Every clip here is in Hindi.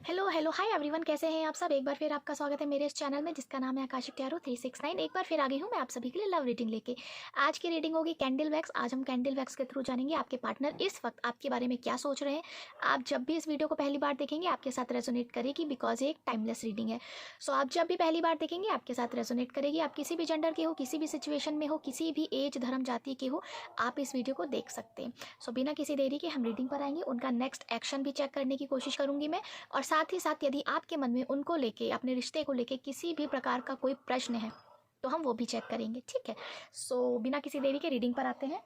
हेलो हेलो हाय एवरीवन, कैसे हैं आप सब। एक बार फिर आपका स्वागत है मेरे इस चैनल में जिसका नाम है आकाशिक टैरो 369। एक बार फिर आ गई हूँ मैं आप सभी के लिए लव रीडिंग लेके। आज की रीडिंग होगी कैंडल वैक्स। आज हम कैंडल वैक्स के थ्रू जानेंगे आपके पार्टनर इस वक्त आपके बारे में क्या सोच रहे हैं। आप जब भी इस वीडियो को पहली बार देखेंगे आपके साथ रेजोनेट करेगी, बिकॉज ये एक टाइमलेस रीडिंग है। सो आप जब भी पहली बार देखेंगे आपके साथ रेजोनेट करेगी। आप किसी भी जेंडर के हो, किसी भी सिचुएशन में हो, किसी भी एज धर्म जाति के हो, आप इस वीडियो को देख सकते हैं। सो बिना किसी देरी के हम रीडिंग पर आएंगे। उनका नेक्स्ट एक्शन भी चेक करने की कोशिश करूंगी मैं, और साथ ही साथ यदि आपके मन में उनको लेके, अपने रिश्ते को लेके किसी भी प्रकार का कोई प्रश्न है तो हम वो भी चेक करेंगे, ठीक है। सो बिना किसी देरी के रीडिंग पर आते हैं।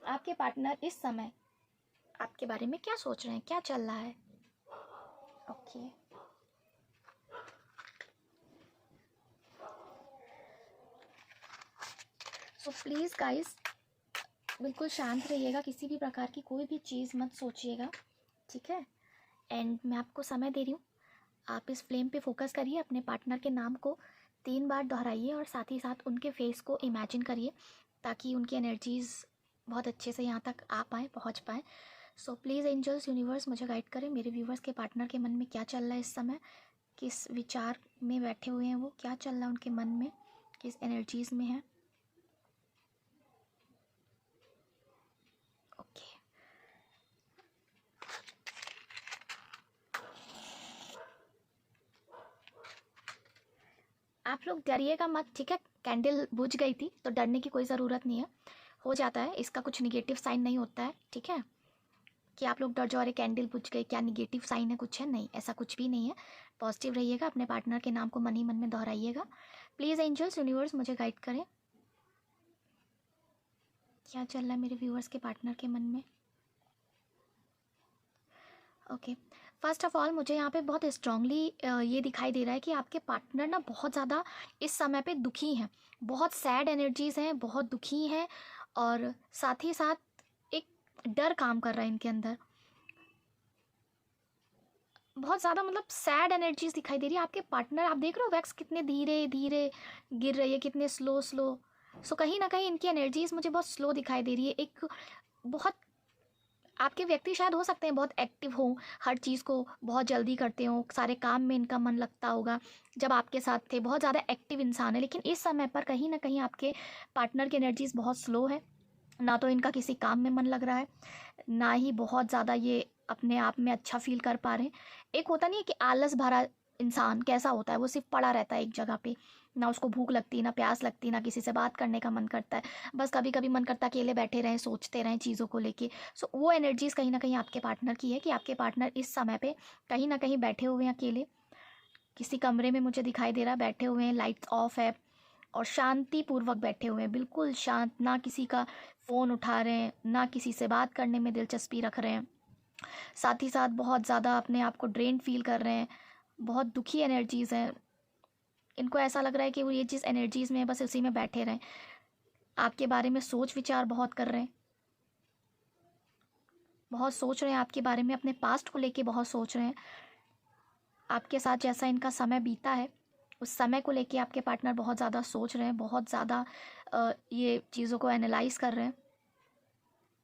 आपके पार्टनर इस समय आपके बारे में क्या सोच रहे हैं, क्या चल रहा है। ओके, सो प्लीज़ गाइस बिल्कुल शांत रहिएगा, किसी भी प्रकार की कोई भी चीज़ मत सोचिएगा, ठीक है। एंड मैं आपको समय दे रही हूँ, आप इस फ्लेम पे फोकस करिए। अपने पार्टनर के नाम को 3 बार दोहराइए और साथ ही साथ उनके फेस को इमेजिन करिए, ताकि उनकी एनर्जीज़ बहुत अच्छे से यहाँ तक आ पाएँ, पहुँच पाएँ। सो प्लीज़ एंजल्स, यूनिवर्स मुझे गाइड करें। मेरे व्यूवर्स के पार्टनर के मन में क्या चल रहा है इस समय, किस विचार में बैठे हुए हैं वो, क्या चल रहा है उनके मन में, किस एनर्जीज़ में है। ओके, आप लोग डरिएगा मत, ठीक है। कैंडल बुझ गई थी तो डरने की कोई ज़रूरत नहीं है, हो जाता है। इसका कुछ निगेटिव साइन नहीं होता है, ठीक है, कि आप लोग डर जाओ, अरे कैंडल बुझ गई, क्या निगेटिव साइन है, कुछ है नहीं, ऐसा कुछ भी नहीं है। पॉजिटिव रहिएगा, अपने पार्टनर के नाम को मन ही मन में दोहराइएगा। प्लीज़ एंजल्स, यूनिवर्स मुझे गाइड करें, क्या चल रहा है मेरे व्यूअर्स के पार्टनर के मन में। ओके, फर्स्ट ऑफ ऑल मुझे यहाँ पे बहुत स्ट्रांगली ये दिखाई दे रहा है कि आपके पार्टनर ना बहुत ज़्यादा इस समय पे दुखी हैं, बहुत सैड एनर्जीज़ हैं, बहुत दुखी हैं, और साथ ही साथ एक डर काम कर रहा है इनके अंदर। बहुत ज़्यादा मतलब सैड एनर्जीज दिखाई दे रही है। आपके पार्टनर, आप देख रहे हो वैक्स कितने धीरे धीरे गिर रही है, कितने स्लो स्लो। सो कहीं ना कहीं इनकी एनर्जीज मुझे बहुत स्लो दिखाई दे रही है। एक बहुत, आपके व्यक्ति शायद हो सकते हैं बहुत एक्टिव हो, हर चीज़ को बहुत जल्दी करते हो, सारे काम में इनका मन लगता होगा जब आपके साथ थे, बहुत ज़्यादा एक्टिव इंसान है। लेकिन इस समय पर कहीं ना कहीं आपके पार्टनर की एनर्जीज बहुत स्लो है। ना तो इनका किसी काम में मन लग रहा है, ना ही बहुत ज़्यादा ये अपने आप में अच्छा फील कर पा रहे हैं। एक होता नहीं है कि आलस भरा इंसान कैसा होता है, वो सिर्फ पड़ा रहता है एक जगह पे, ना उसको भूख लगती, ना प्यास लगती, ना किसी से बात करने का मन करता है। बस कभी कभी मन करता है अकेले बैठे रहें, सोचते रहें चीज़ों को लेके। सो वो एनर्जीज़ कहीं ना कहीं आपके पार्टनर की है, कि आपके पार्टनर इस समय पे कहीं ना कहीं बैठे हुए हैं अकेले, किसी कमरे में मुझे दिखाई दे रहा है बैठे हुए हैं, लाइट्स ऑफ है और शांतिपूर्वक बैठे हुए हैं, बिल्कुल शांत, ना किसी का फ़ोन उठा रहे हैं, ना किसी से बात करने में दिलचस्पी रख रहे हैं। साथ ही साथ बहुत ज़्यादा अपने आप को ड्रेन फील कर रहे हैं, बहुत दुखी एनर्जीज़ हैं। इनको ऐसा लग रहा है कि वो ये जिस एनर्जीज़ में है बस उसी में बैठे रहें। आपके बारे में सोच विचार बहुत कर रहे हैं, बहुत सोच रहे हैं आपके बारे में, अपने पास्ट को लेके बहुत सोच रहे हैं। आपके साथ जैसा इनका समय बीता है उस समय को लेके आपके पार्टनर बहुत ज़्यादा सोच रहे हैं, बहुत ज़्यादा ये चीज़ों को एनालाइज कर रहे हैं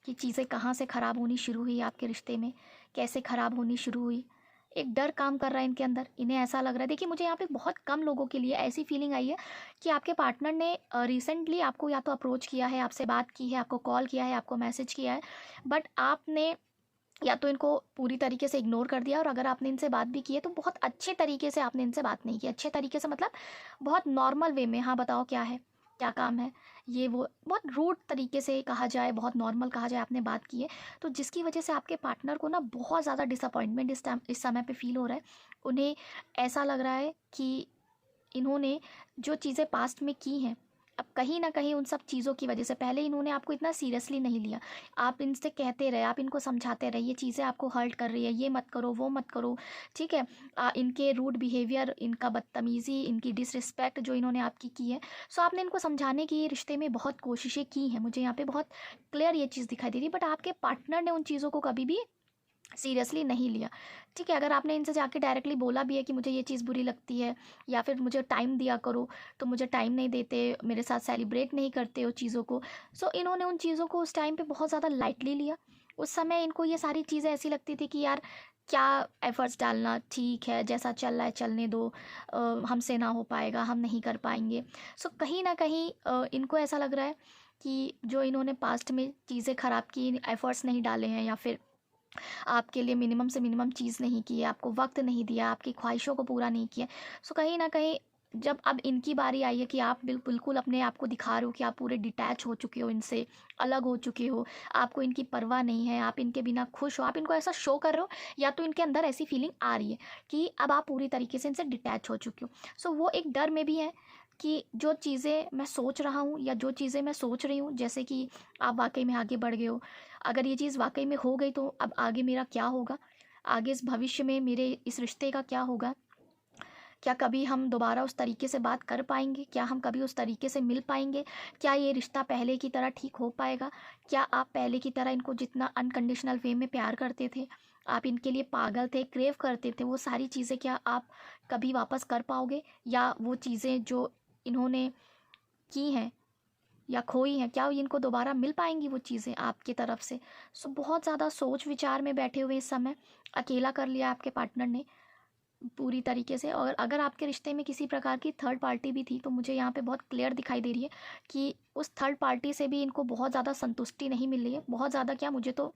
कि चीज़ें कहाँ से ख़राब होनी शुरू हुई, आपके रिश्ते में कैसे ख़राब होनी शुरू हुई। एक डर काम कर रहा है इनके अंदर, इन्हें ऐसा लग रहा है। देखिए मुझे यहाँ पे बहुत कम लोगों के लिए ऐसी फीलिंग आई है कि आपके पार्टनर ने रिसेंटली आपको या तो अप्रोच किया है, आपसे बात की है, आपको कॉल किया है, आपको मैसेज किया है, बट आपने या तो इनको पूरी तरीके से इग्नोर कर दिया, और अगर आपने इनसे बात भी की है तो बहुत अच्छे तरीके से आपने इनसे बात नहीं की। अच्छे तरीके से मतलब बहुत नॉर्मल वे में, हाँ बताओ क्या है, क्या काम है, ये वो, बहुत रूड तरीके से कहा जाए, बहुत नॉर्मल कहा जाए, आपने बात की है। तो जिसकी वजह से आपके पार्टनर को ना बहुत ज़्यादा डिसअपॉइंटमेंट इस समय पे फील हो रहा है। उन्हें ऐसा लग रहा है कि इन्होंने जो चीज़ें पास्ट में की हैं, अब कहीं ना कहीं उन सब चीज़ों की वजह से, पहले इन्होंने आपको इतना सीरियसली नहीं लिया। आप इनसे कहते रहे, आप इनको समझाते रहे, ये चीज़ें आपको हर्ट कर रही है, ये मत करो, वो मत करो, ठीक है। इनके रूड बिहेवियर, इनका बदतमीज़ी, इनकी डिसरिस्पेक्ट जो इन्होंने आपकी की है, सो आपने इनको समझाने की रिश्ते में बहुत कोशिशें की हैं। मुझे यहाँ पे बहुत क्लियर ये चीज़ दिखाई दे रही है, बट आपके पार्टनर ने उन चीज़ों को कभी भी सीरियसली नहीं लिया, ठीक है। अगर आपने इनसे जाके डायरेक्टली बोला भी है कि मुझे ये चीज़ बुरी लगती है, या फिर मुझे टाइम दिया करो, तो मुझे टाइम नहीं देते, मेरे साथ सेलिब्रेट नहीं करते हो चीज़ों को, सो इन्होंने उन चीज़ों को उस टाइम पे बहुत ज़्यादा लाइटली लिया। उस समय इनको ये सारी चीज़ें ऐसी लगती थी कि यार क्या एफ़र्ट्स डालना ठीक है, जैसा चल रहा है चलने दो, हमसे ना हो पाएगा, हम नहीं कर पाएँगे। सो कहीं न कहीं इनको ऐसा लग रहा है कि जो इन्होंने पास्ट में चीज़ें ख़राब की, एफ़र्ट्स नहीं डाले हैं या फिर आपके लिए मिनिमम से मिनिमम चीज़ नहीं की है, आपको वक़्त नहीं दिया, आपकी ख्वाहिशों को पूरा नहीं किया। सो कहीं न कहीं जब अब इनकी बारी आई है कि आप बिल्कुल अपने आप को दिखा रहे हो कि आप पूरे डिटैच हो चुके हो इनसे, अलग हो चुके हो, आपको इनकी परवाह नहीं है, आप इनके बिना खुश हो, आप इनको ऐसा शो कर रहे हो, या तो इनके अंदर ऐसी फीलिंग आ रही है कि अब आप पूरी तरीके से इनसे डिटैच हो चुके हो। सो वो एक डर में भी है कि जो चीज़ें मैं सोच रहा हूँ या जो चीज़ें मैं सोच रही हूँ, जैसे कि आप वाक़ई में आगे बढ़ गए हो, अगर ये चीज़ वाक़ई में हो गई तो अब आगे मेरा क्या होगा? आगे इस भविष्य में मेरे इस रिश्ते का क्या होगा? क्या कभी हम दोबारा उस तरीके से बात कर पाएँगे? क्या हम कभी उस तरीके से मिल पाएँगे? क्या ये रिश्ता पहले की तरह ठीक हो पाएगा? क्या आप पहले की तरह इनको जितना अनकंडीशनल वे में प्यार करते थे, आप इनके लिए पागल थे, क्रेव करते थे, वो सारी चीज़ें क्या आप कभी वापस कर पाओगे? या वो चीज़ें जो इन्होंने की हैं या खोई हैं, क्या इनको दोबारा मिल पाएँगी वो चीज़ें आपकी तरफ से? सो बहुत ज़्यादा सोच विचार में बैठे हुए इस समय, अकेला कर लिया आपके पार्टनर ने पूरी तरीके से। और अगर आपके रिश्ते में किसी प्रकार की थर्ड पार्टी भी थी, तो मुझे यहाँ पे बहुत क्लियर दिखाई दे रही है कि उस थर्ड पार्टी से भी इनको बहुत ज़्यादा संतुष्टि नहीं मिल रही है। बहुत ज़्यादा क्या, मुझे तो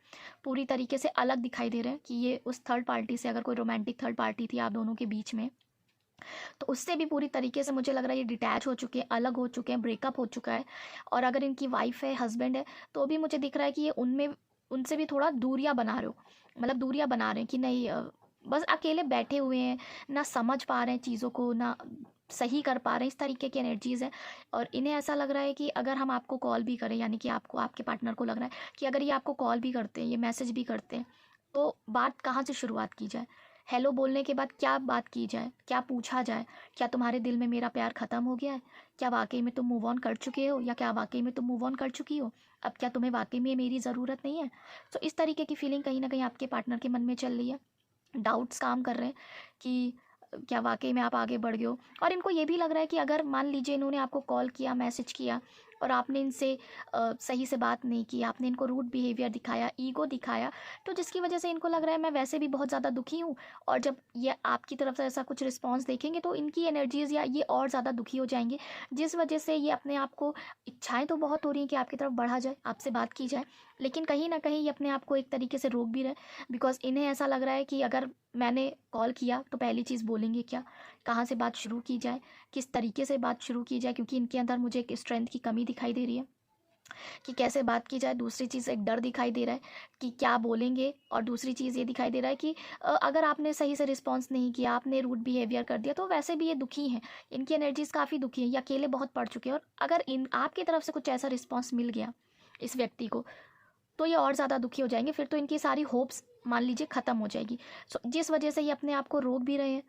पूरी तरीके से अलग दिखाई दे रहे हैं कि ये उस थर्ड पार्टी से, अगर कोई रोमांटिक थर्ड पार्टी थी आप दोनों के बीच में, तो उससे भी पूरी तरीके से मुझे लग रहा है ये डिटैच हो चुके हैं, अलग हो चुके हैं, ब्रेकअप हो चुका है। और अगर इनकी वाइफ़ है, हस्बैंड है, तो भी मुझे दिख रहा है कि ये उनमें उनसे भी थोड़ा दूरियाँ बना रहे हो। मतलब दूरियाँ बना रहे हैं कि नहीं, बस अकेले बैठे हुए हैं, ना समझ पा रहे हैं चीज़ों को, ना सही कर पा रहे हैं, इस तरीके की एनर्जीज़ हैं। और इन्हें ऐसा लग रहा है कि अगर हम आपको कॉल भी करें, यानी कि आपको, आपके पार्टनर को लग रहा है कि अगर ये आपको कॉल भी करते हैं, ये मैसेज भी करते हैं, तो बात कहाँ से शुरुआत की जाए? हेलो बोलने के बाद क्या बात की जाए? क्या पूछा जाए? क्या तुम्हारे दिल में मेरा प्यार ख़त्म हो गया है? क्या वाक़ई में तुम मूव ऑन कर चुके हो, या क्या वाक़ई में तुम मूव ऑन कर चुकी हो? अब क्या तुम्हें वाक़ई में मेरी ज़रूरत नहीं है? तो इस तरीके की फीलिंग कहीं न कहीं आपके पार्टनर के मन में चल रही है। डाउट्स काम कर रहे हैं कि क्या वाक़ई में आप आगे बढ़ गए हो? और इनको ये भी लग रहा है कि अगर मान लीजिए इन्होंने आपको कॉल किया, मैसेज किया और आपने इनसे सही से बात नहीं की, आपने इनको रूड बिहेवियर दिखाया, ईगो दिखाया, तो जिसकी वजह से इनको लग रहा है मैं वैसे भी बहुत ज़्यादा दुखी हूँ, और जब ये आपकी तरफ से ऐसा कुछ रिस्पॉन्स देखेंगे तो इनकी एनर्जीज़ या ये और ज़्यादा दुखी हो जाएँगे, जिस वजह से ये अपने आप को, इच्छाएँ तो बहुत हो रही हैं कि आपकी तरफ बढ़ा जाए, आपसे बात की जाए, लेकिन कहीं न कहीं ये अपने आप को एक तरीके से रोक भी रहे हैं, बिकॉज़ इन्हें ऐसा लग रहा है कि अगर मैंने कॉल किया तो पहली चीज़ बोलेंगे क्या? कहाँ से बात शुरू की जाए? किस तरीके से बात शुरू की जाए? क्योंकि इनके अंदर मुझे एक स्ट्रेंथ की कमी दिखाई दे रही है कि कैसे बात की जाए। दूसरी चीज़, एक डर दिखाई दे रहा है कि क्या बोलेंगे, और दूसरी चीज़ ये दिखाई दे रहा है कि अगर आपने सही से रिस्पॉन्स नहीं किया, आपने रूड बिहेवियर कर दिया, तो वैसे भी ये दुखी हैं। इनकी एनर्जीज़ काफ़ी दुखी हैं, ये अकेले बहुत पड़ चुके हैं, और अगर इन आपकी तरफ से कुछ ऐसा रिस्पॉन्स मिल गया इस व्यक्ति को, तो ये और ज़्यादा दुखी हो जाएँगे, फिर तो इनकी सारी होप्स मान लीजिए ख़त्म हो जाएगी। सो जिस वजह से ये अपने आप को रोक भी रहे हैं,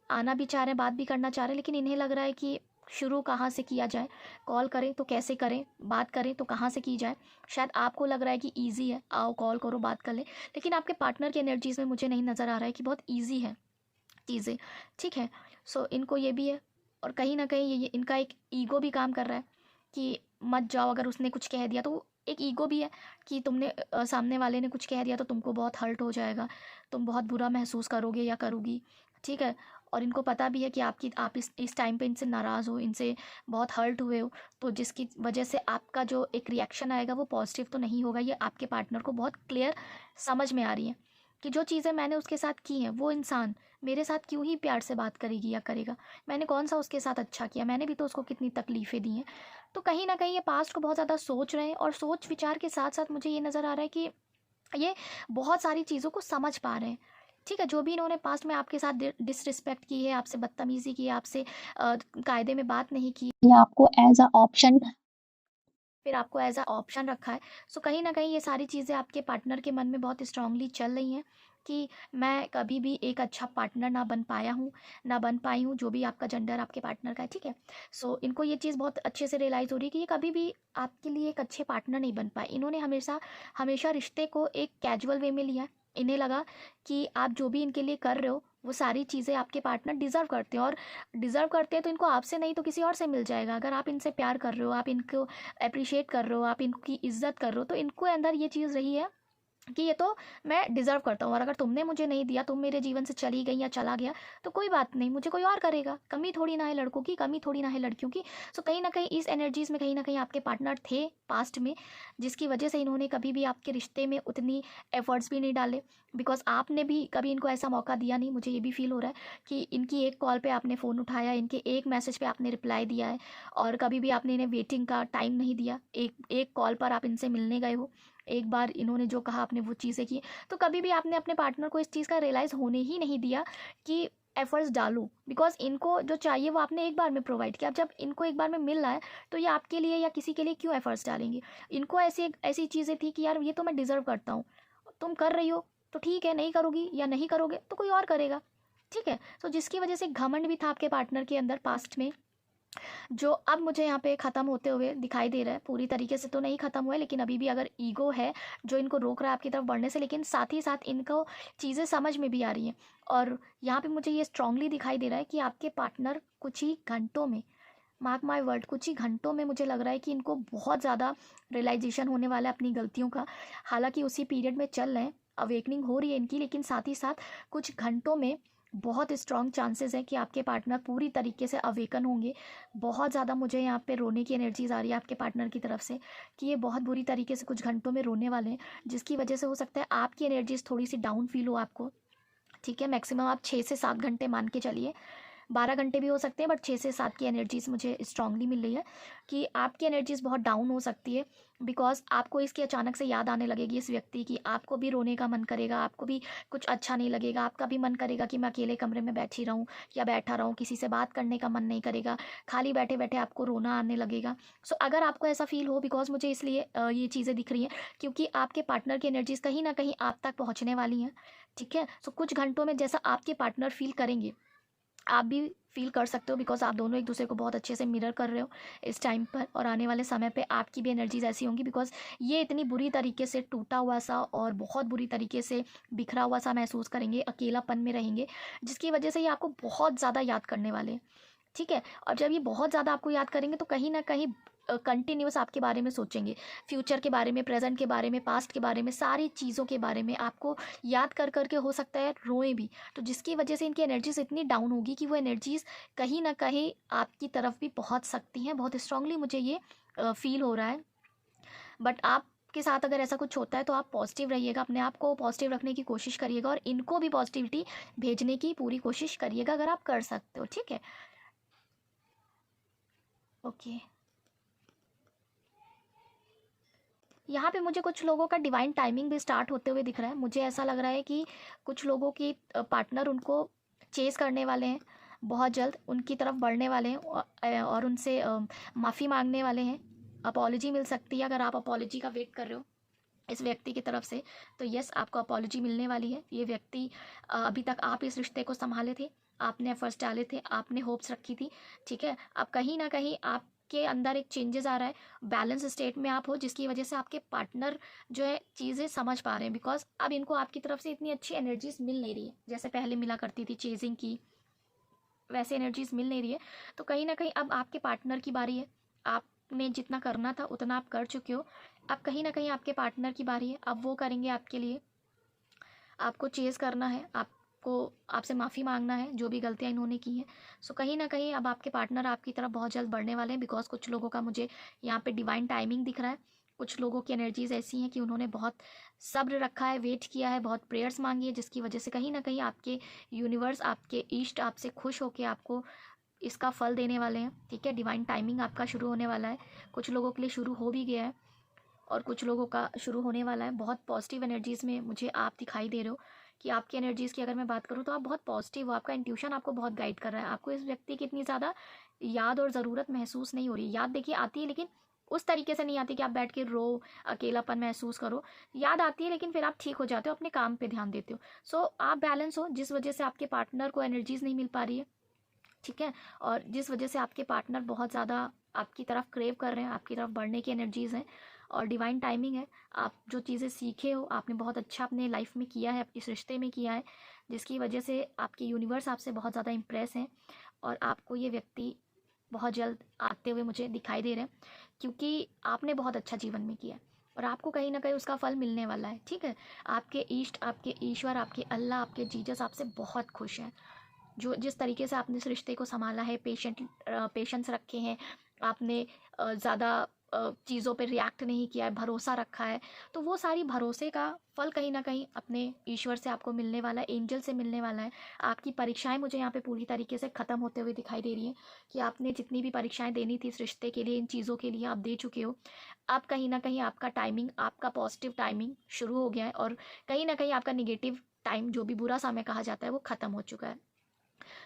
आना भी चाह रहे हैं, बात भी करना चाह रहे हैं, लेकिन इन्हें लग रहा है कि शुरू कहाँ से किया जाए? कॉल करें तो कैसे करें? बात करें तो कहाँ से की जाए? शायद आपको लग रहा है कि ईज़ी है, आओ कॉल करो, बात कर लें, लेकिन आपके पार्टनर की एनर्जीज़ में मुझे नहीं नज़र आ रहा है कि बहुत ईज़ी है चीज़ें, ठीक है? सो इनको ये भी है, और कहीं न कहीं ये इनका एक ईगो भी काम कर रहा है कि मत जाओ, अगर उसने कुछ कह दिया तो एक ईगो भी है कि तुमने सामने वाले ने कुछ कह दिया तो तुमको बहुत हर्ट हो जाएगा, तुम बहुत बुरा महसूस करोगे या करोगी, ठीक है? और इनको पता भी है कि आप इस टाइम पे इनसे नाराज़ हो, इनसे बहुत हर्ट हुए हो, तो जिसकी वजह से आपका जो एक रिएक्शन आएगा वो पॉजिटिव तो नहीं होगा। ये आपके पार्टनर को बहुत क्लियर समझ में आ रही है कि जो चीज़ें मैंने उसके साथ की हैं, वो इंसान मेरे साथ क्यों ही प्यार से बात करेगी या करेगा? मैंने कौन-सा उसके साथ अच्छा किया? मैंने भी तो उसको कितनी तकलीफ़ें दी हैं। तो कहीं न कहीं ये पास्ट को बहुत ज़्यादा सोच रहे हैं, और सोच विचार के साथ-साथ मुझे ये नज़र आ रहा है कि ये बहुत सारी चीज़ों को समझ पा रहे हैं। ठीक है, जो भी इन्होंने पास्ट में आपके साथ डिसरिस्पेक्ट की है, आपसे बदतमीज़ी की है, आपसे कायदे में बात नहीं की, या आपको एज़ अ ऑप्शन, फिर आपको एज़ अ ऑप्शन रखा है। सो कहीं न कहीं ये सारी चीज़ें आपके पार्टनर के मन में बहुत स्ट्रांगली चल रही हैं कि मैं कभी भी एक अच्छा पार्टनर ना बन पाया हूँ, ना बन पाई हूँ, जो भी आपका जेंडर आपके पार्टनर का है, ठीक है? सो इनको ये चीज़ बहुत अच्छे से रियलाइज़ हो रही है कि ये कभी भी आपके लिए एक अच्छे पार्टनर नहीं बन पाए। इन्होंने हमेशा हमेशा रिश्ते को एक कैजुअल वे में लिया है। इन्हें लगा कि आप जो भी इनके लिए कर रहे हो, वो सारी चीज़ें आपके पार्टनर डिज़र्व करते हैं, और डिज़र्व करते हैं तो इनको आपसे नहीं तो किसी और से मिल जाएगा। अगर आप इनसे प्यार कर रहे हो, आप इनको एप्रिशिएट कर रहे हो, आप इनकी इज़्ज़त कर रहे हो, तो इनको अंदर ये चीज़ रही है कि ये तो मैं डिज़र्व करता हूँ, और अगर तुमने मुझे नहीं दिया, तुम मेरे जीवन से चली गई या चला गया, तो कोई बात नहीं, मुझे कोई और करेगा। कमी थोड़ी ना है लड़कों की, कमी थोड़ी ना है लड़कियों की। सो कहीं ना कहीं इस एनर्जीज़ में कहीं ना कहीं आपके पार्टनर थे पास्ट में, जिसकी वजह से इन्होंने कभी भी आपके रिश्ते में उतनी एफर्ट्स भी नहीं डाले, बिकॉज आपने भी कभी इनको ऐसा मौका दिया नहीं। मुझे ये भी फील हो रहा है कि इनकी एक कॉल पे आपने फ़ोन उठाया, इनके एक मैसेज पे आपने रिप्लाई दिया है, और कभी भी आपने इन्हें वेटिंग का टाइम नहीं दिया। एक एक कॉल पर आप इनसे मिलने गए हो, एक बार इन्होंने जो कहा आपने वो चीज़ें की। तो कभी भी आपने अपने पार्टनर को इस चीज़ का रियलाइज़ होने ही नहीं दिया कि एफर्ट्स डालूं, बिकॉज इनको जो चाहिए वो आपने एक बार में प्रोवाइड किया। अब जब इनको एक बार में मिल रहा है, तो ये आपके लिए या किसी के लिए क्यों एफर्ट्स डालेंगे। इनको ऐसी ऐसी चीज़ें थी कि यार ये तो मैं डिज़र्व करता हूँ, तुम कर रही हो तो ठीक है, नहीं करोगी या नहीं करोगे तो कोई और करेगा, ठीक है। तो जिसकी वजह से घमंड भी था आपके पार्टनर के अंदर पास्ट में, जो अब मुझे यहाँ पे ख़त्म होते हुए दिखाई दे रहा है। पूरी तरीके से तो नहीं ख़त्म हुआ है, लेकिन अभी भी अगर ईगो है जो इनको रोक रहा है आपकी तरफ बढ़ने से, लेकिन साथ ही साथ इनको चीज़ें समझ में भी आ रही हैं। और यहाँ पे मुझे ये स्ट्रांगली दिखाई दे रहा है कि आपके पार्टनर कुछ ही घंटों में, मार्क माय वर्ड, कुछ ही घंटों में मुझे लग रहा है कि इनको बहुत ज़्यादा रियलाइजेशन होने वाला है अपनी गलतियों का। हालांकि उसी पीरियड में चल रहे हैं, अवेकनिंग हो रही है इनकी, लेकिन साथ ही साथ कुछ घंटों में बहुत स्ट्रॉन्ग चांसेस है कि आपके पार्टनर पूरी तरीके से अवेकन होंगे। बहुत ज़्यादा मुझे यहाँ पे रोने की एनर्जीज आ रही है आपके पार्टनर की तरफ से, कि ये बहुत बुरी तरीके से कुछ घंटों में रोने वाले हैं, जिसकी वजह से हो सकता है आपकी एनर्जीज थोड़ी सी डाउन फील हो आपको, ठीक है। मैक्सिमम आप 6 से 7 घंटे मान के चलिए, 12 घंटे भी हो सकते हैं, बट 6 से 7 की एनर्जीज़ मुझे स्ट्रांगली मिल रही है कि आपकी एनर्जीज़ बहुत डाउन हो सकती है। बिकॉज आपको इसकी अचानक से याद आने लगेगी इस व्यक्ति की, आपको भी रोने का मन करेगा, आपको भी कुछ अच्छा नहीं लगेगा, आपका भी मन करेगा कि मैं अकेले कमरे में बैठी रहूं या बैठा रहूं, किसी से बात करने का मन नहीं करेगा, खाली बैठे बैठे आपको रोना आने लगेगा। सो अगर आपको ऐसा फील हो, बिकॉज मुझे इसलिए ये चीज़ें दिख रही हैं क्योंकि आपके पार्टनर की एनर्जीज़ कहीं ना कहीं आप तक पहुँचने वाली हैं, ठीक है। सो कुछ घंटों में जैसा आपके पार्टनर फील करेंगे, आप भी फील कर सकते हो, बिकॉज आप दोनों एक दूसरे को बहुत अच्छे से मिरर कर रहे हो इस टाइम पर, और आने वाले समय पे आपकी भी एनर्जीज ऐसी होंगी, बिकॉज ये इतनी बुरी तरीके से टूटा हुआ सा और बहुत बुरी तरीके से बिखरा हुआ सा महसूस करेंगे, अकेलापन में रहेंगे, जिसकी वजह से ये आपको बहुत ज़्यादा याद करने वाले हैं, ठीक है। और जब ये बहुत ज़्यादा आपको याद करेंगे तो कहीं ना कहीं कंटिन्यूस आपके बारे में सोचेंगे, फ्यूचर के बारे में, प्रेजेंट के बारे में, पास्ट के बारे में, सारी चीज़ों के बारे में आपको याद कर करके हो सकता है रोए भी। तो जिसकी वजह से इनकी एनर्जीज इतनी डाउन होगी कि वो एनर्जीज कहीं ना कहीं आपकी तरफ भी पहुंच सकती हैं। बहुत स्ट्रांगली मुझे ये फील हो रहा है। बट आप के साथ अगर ऐसा कुछ होता है तो आप पॉजिटिव रहिएगा, अपने आप को पॉजिटिव रखने की कोशिश करिएगा, और इनको भी पॉजिटिविटी भेजने की पूरी कोशिश करिएगा अगर आप कर सकते हो, ठीक है। ओके, यहाँ पे मुझे कुछ लोगों का डिवाइन टाइमिंग भी स्टार्ट होते हुए दिख रहा है। मुझे ऐसा लग रहा है कि कुछ लोगों की पार्टनर उनको चेस करने वाले हैं, बहुत जल्द उनकी तरफ बढ़ने वाले हैं, और उनसे माफ़ी मांगने वाले हैं। अपॉलॉजी मिल सकती है अगर आप अपॉलॉजी का वेट कर रहे हो इस व्यक्ति की तरफ से, तो यस, आपको अपॉलॉजी मिलने वाली है। ये व्यक्ति अभी तक आप इस रिश्ते को संभाले थे, आपने एफर्ट्स डाले थे, आपने होप्स रखी थी, ठीक है। अब कहीं ना कहीं आपके अंदर एक चेंजेस आ रहा है, बैलेंस स्टेट में आप हो, जिसकी वजह से आपके पार्टनर जो है चीज़ें समझ पा रहे हैं, बिकॉज अब इनको आपकी तरफ से इतनी अच्छी एनर्जीज मिल नहीं रही है जैसे पहले मिला करती थी चेजिंग की, वैसे एनर्जीज मिल नहीं रही है। तो कहीं ना कहीं अब आपके पार्टनर की बारी है, आपने जितना करना था उतना आप कर चुके हो, अब कहीं ना कहीं आपके पार्टनर की बारी है, अब वो करेंगे आपके लिए। आपको चेज़ करना है, आपको आपसे माफ़ी मांगना है जो भी गलतियाँ इन्होंने की हैं। सो कहीं ना कहीं अब आपके पार्टनर आपकी तरफ बहुत जल्द बढ़ने वाले हैं, बिकॉज कुछ लोगों का मुझे यहाँ पे डिवाइन टाइमिंग दिख रहा है। कुछ लोगों की एनर्जीज ऐसी हैं कि उन्होंने बहुत सब्र रखा है, वेट किया है, बहुत प्रेयर्स मांगी है, जिसकी वजह से कहीं ना कहीं आपके यूनिवर्स, आपके ईस्ट आपसे खुश होकर आपको इसका फल देने वाले हैं, ठीक है। डिवाइन टाइमिंग आपका शुरू होने वाला है, कुछ लोगों के लिए शुरू हो भी गया है और कुछ लोगों का शुरू होने वाला है। बहुत पॉजिटिव एनर्जीज़ में मुझे आप दिखाई दे रहे हो, कि आपकी एनर्जीज़ की अगर मैं बात करूँ तो आप बहुत पॉजिटिव हो, आपका इंट्यूशन आपको बहुत गाइड कर रहा है, आपको इस व्यक्ति की इतनी ज़्यादा याद और ज़रूरत महसूस नहीं हो रही। याद देखिए आती है, लेकिन उस तरीके से नहीं आती कि आप बैठ के रो, अकेलापन महसूस करो। याद आती है लेकिन फिर आप ठीक हो जाते हो, अपने काम पे ध्यान देते हो। सो आप बैलेंस हो, जिस वजह से आपके पार्टनर को एनर्जीज़ नहीं मिल पा रही है, ठीक है। और जिस वजह से आपके पार्टनर बहुत ज़्यादा आपकी तरफ क्रेव कर रहे हैं, आपकी तरफ बढ़ने की एनर्जीज़ हैं, और डिवाइन टाइमिंग है। आप जो चीज़ें सीखे हो, आपने बहुत अच्छा अपने लाइफ में किया है, इस रिश्ते में किया है, जिसकी वजह से आपके यूनिवर्स आपसे बहुत ज़्यादा इम्प्रेस हैं, और आपको ये व्यक्ति बहुत जल्द आते हुए मुझे दिखाई दे रहे हैं, क्योंकि आपने बहुत अच्छा जीवन में किया है। और आपको कहीं ना कहीं उसका फल मिलने वाला है। ठीक है, आपके इष्ट, आपके ईश्वर, आपके अल्लाह, आपके जीसस आपसे बहुत खुश हैं। जो जिस तरीके से आपने इस रिश्ते को संभाला है, पेशेंस रखे हैं आपने, ज़्यादा चीज़ों पे रिएक्ट नहीं किया है, भरोसा रखा है, तो वो सारी भरोसे का फल कहीं ना कहीं अपने ईश्वर से आपको मिलने वाला है, एंजल से मिलने वाला है। आपकी परीक्षाएं मुझे यहाँ पे पूरी तरीके से ख़त्म होते हुए दिखाई दे रही हैं कि आपने जितनी भी परीक्षाएं देनी थी इस रिश्ते के लिए, इन चीज़ों के लिए आप दे चुके हो। अब कहीं ना कहीं आपका टाइमिंग, आपका पॉजिटिव टाइमिंग शुरू हो गया है, और कहीं ना कहीं आपका निगेटिव टाइम, जो भी बुरा समय कहा जाता है, वो ख़त्म हो चुका है।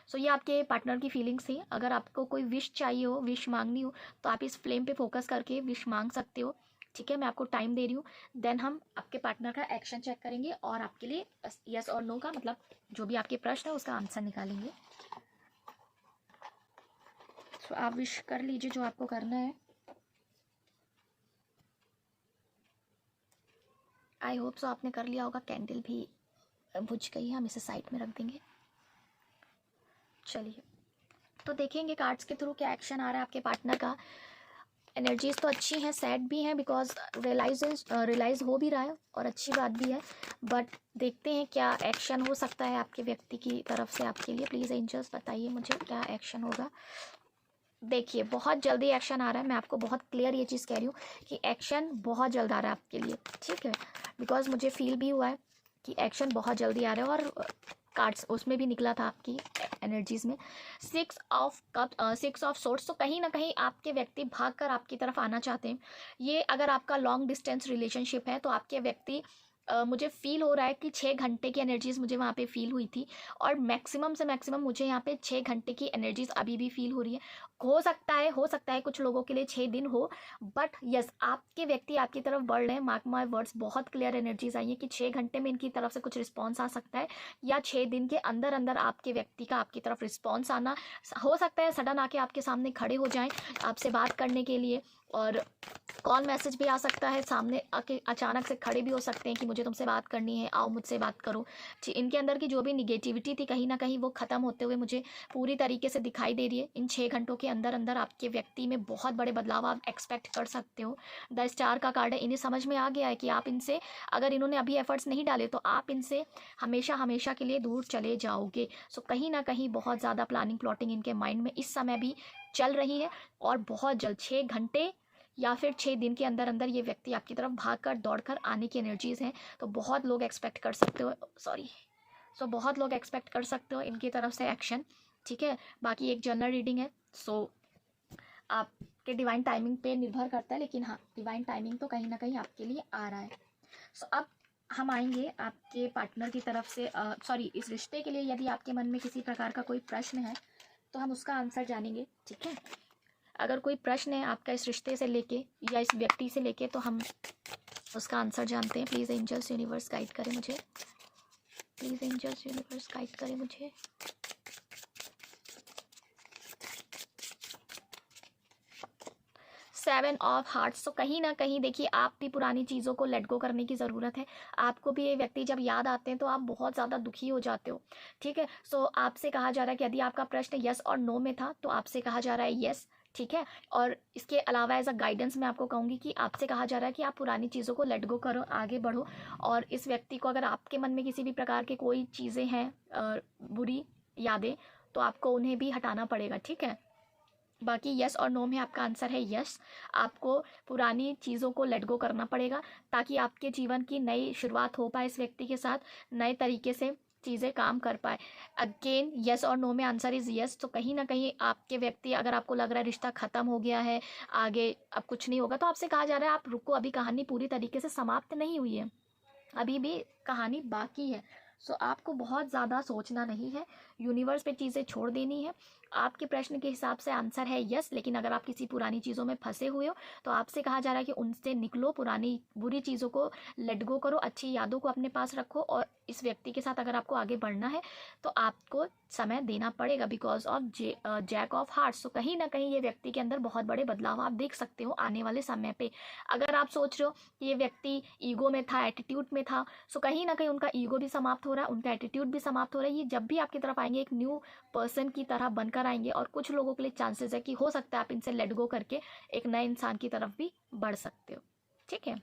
सो ये आपके पार्टनर की फीलिंग्स थी। अगर आपको कोई विश चाहिए हो, विश मांगनी हो, तो आप इस फ्लेम पे फोकस करके विश मांग सकते हो। ठीक है, मैं आपको टाइम दे रही हूँ। देन हम आपके पार्टनर का एक्शन चेक करेंगे और आपके लिए यस और नो का मतलब जो भी आपके प्रश्न है उसका आंसर निकालेंगे। सो आप विश कर लीजिए जो आपको करना है। आई होप सो आपने कर लिया होगा। कैंडल भी बुझ गई है, हम इसे साइड में रख देंगे। चलिए, तो देखेंगे कार्ड्स के थ्रू क्या एक्शन आ रहा है आपके पार्टनर का। एनर्जीज तो अच्छी हैं, सैड भी हैं, बिकॉज रियलाइज हो भी रहा है और अच्छी बात भी है। बट देखते हैं क्या एक्शन हो सकता है आपके व्यक्ति की तरफ से आपके लिए। प्लीज़ एंजल्स बताइए मुझे क्या एक्शन होगा। देखिए, बहुत जल्दी एक्शन आ रहा है। मैं आपको बहुत क्लियर ये चीज़ कह रही हूँ कि एक्शन बहुत जल्द आ रहा है आपके लिए। ठीक है, बिकॉज मुझे फील भी हुआ है कि एक्शन बहुत जल्दी आ रहा है, और कार्ड्स उसमें भी निकला था आपकी एनर्जीज में 6 ऑफ सोर्ट्स। तो कहीं ना कहीं आपके व्यक्ति भागकर आपकी तरफ आना चाहते हैं। ये अगर आपका लॉन्ग डिस्टेंस रिलेशनशिप है तो आपके व्यक्ति मुझे फील हो रहा है कि 6 घंटे की एनर्जीज मुझे वहाँ पे फील हुई थी, और मैक्सिमम से मैक्सिमम मुझे यहाँ पे 6 घंटे की एनर्जीज अभी भी फील हो रही है। हो सकता है कुछ लोगों के लिए 6 दिन हो, बट यस, आपके व्यक्ति आपकी तरफ बढ़ रहे हैं। मार्क माय वर्ड्स, बहुत क्लियर एनर्जीज आई है कि 6 घंटे में इनकी तरफ से कुछ रिस्पॉन्स आ सकता है, या 6 दिन के अंदर अंदर आपके व्यक्ति का आपकी तरफ रिस्पॉन्स आना हो सकता है। सडन आके आपके सामने खड़े हो जाएं आपसे बात करने के लिए, और कॉल मैसेज भी आ सकता है, सामने आके अचानक से खड़े भी हो सकते हैं कि मुझे तुमसे बात करनी है, आओ मुझसे बात करो। इनके अंदर की जो भी निगेटिविटी थी कहीं ना कहीं वो ख़त्म होते हुए मुझे पूरी तरीके से दिखाई दे रही है। इन 6 घंटों के अंदर अंदर आपके व्यक्ति में बहुत बड़े बदलाव आप एक्सपेक्ट कर सकते हो। द स्टार का कार्ड है, इन्हें समझ में आ गया है कि आप इनसे, अगर इन्होंने अभी एफर्ट्स नहीं डाले तो आप इनसे हमेशा हमेशा के लिए दूर चले जाओगे। सो कहीं ना कहीं बहुत ज़्यादा प्लानिंग प्लॉटिंग इनके माइंड में इस समय भी चल रही है, और बहुत जल्द 6 घंटे या फिर 6 दिन के अंदर अंदर ये व्यक्ति आपकी तरफ भागकर दौड़कर आने की एनर्जीज हैं। तो बहुत लोग एक्सपेक्ट कर सकते हो, बहुत लोग एक्सपेक्ट कर सकते हो इनकी तरफ से एक्शन। ठीक है, बाकी एक जनरल रीडिंग है, सो आपके डिवाइन टाइमिंग पे निर्भर करता है, लेकिन हाँ, डिवाइन टाइमिंग तो कहीं ना कहीं आपके लिए आ रहा है। सो अब हम आएंगे आपके पार्टनर की तरफ से, इस रिश्ते के लिए यदि आपके मन में किसी प्रकार का कोई प्रश्न है तो हम उसका आंसर जानेंगे। ठीक है, अगर कोई प्रश्न है आपका इस रिश्ते से लेके या इस व्यक्ति से लेके तो हम उसका आंसर जानते हैं। प्लीज़ एंजल्स यूनिवर्स गाइड करें मुझे। प्लीज़ एंजल्स यूनिवर्स गाइड करें मुझे। Seven of hearts. तो कहीं ना कहीं देखिए, आप भी पुरानी चीज़ों को लेट गो करने की ज़रूरत है। आपको भी ये व्यक्ति जब याद आते हैं तो आप बहुत ज़्यादा दुखी हो जाते हो। ठीक है, सो आपसे कहा जा रहा है कि यदि आपका प्रश्न यस और नो में था तो आपसे कहा जा रहा है यस। ठीक है, और इसके अलावा एज अ गाइडेंस मैं आपको कहूँगी कि आपसे कहा जा रहा है कि आप पुरानी चीज़ों को लेट गो करो, आगे बढ़ो। और इस व्यक्ति को, अगर आपके मन में किसी भी प्रकार के कोई चीज़ें हैं, बुरी यादें, तो आपको उन्हें भी हटाना पड़ेगा। ठीक है, बाकी यस और नो में आपका आंसर है यस। आपको पुरानी चीज़ों को लेट गो करना पड़ेगा ताकि आपके जीवन की नई शुरुआत हो पाए, इस व्यक्ति के साथ नए तरीके से चीज़ें काम कर पाए। अगेन यस और नो में आंसर इज़ यस। तो कहीं ना कहीं आपके व्यक्ति, अगर आपको लग रहा है रिश्ता ख़त्म हो गया है, आगे अब कुछ नहीं होगा, तो आपसे कहा जा रहा है आप रुको, अभी कहानी पूरी तरीके से समाप्त नहीं हुई है, अभी भी कहानी बाकी है। सो आपको बहुत ज़्यादा सोचना नहीं है, यूनिवर्स पे चीज़ें छोड़ देनी है। आपके प्रश्न के हिसाब से आंसर है यस, लेकिन अगर आप किसी पुरानी चीज़ों में फंसे हुए हो तो आपसे कहा जा रहा है कि उनसे निकलो, पुरानी बुरी चीज़ों को लेट गो करो, अच्छी यादों को अपने पास रखो, और इस व्यक्ति के साथ अगर आपको आगे बढ़ना है तो आपको समय देना पड़ेगा because of jack of hearts. तो कहीं ना कहीं ये व्यक्ति के अंदर बहुत बड़े बदलाव आप देख सकते हो आने वाले समय पे। अगर आप सोच रहे हो कि ये व्यक्ति ईगो में था, एटीट्यूड में था, सो कहीं ना कहीं उनका ईगो भी समाप्त हो रहा है, उनका एटीट्यूड भी समाप्त हो रहा है। ये जब भी आपकी तरफ आएंगे एक न्यू पर्सन की तरह बनकर आएंगे, और कुछ लोगों के लिए चांसेस है कि हो सकता है आप इनसे लेट गो करके एक नए इंसान की तरफ भी बढ़ सकते हो। ठीक है,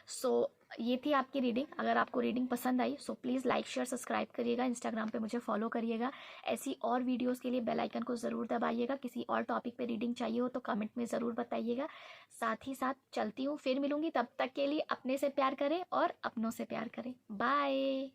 सो ये थी आपकी रीडिंग। अगर आपको रीडिंग पसंद आई so please like share subscribe करिएगा, इंस्टाग्राम पे मुझे फॉलो करिएगा। ऐसी और वीडियोस के लिए बेल आइकन को ज़रूर दबाइएगा। किसी और टॉपिक पे रीडिंग चाहिए हो तो कमेंट में ज़रूर बताइएगा। साथ ही साथ चलती हूँ, फिर मिलूंगी। तब तक के लिए अपने से प्यार करें और अपनों से प्यार करें। बाय।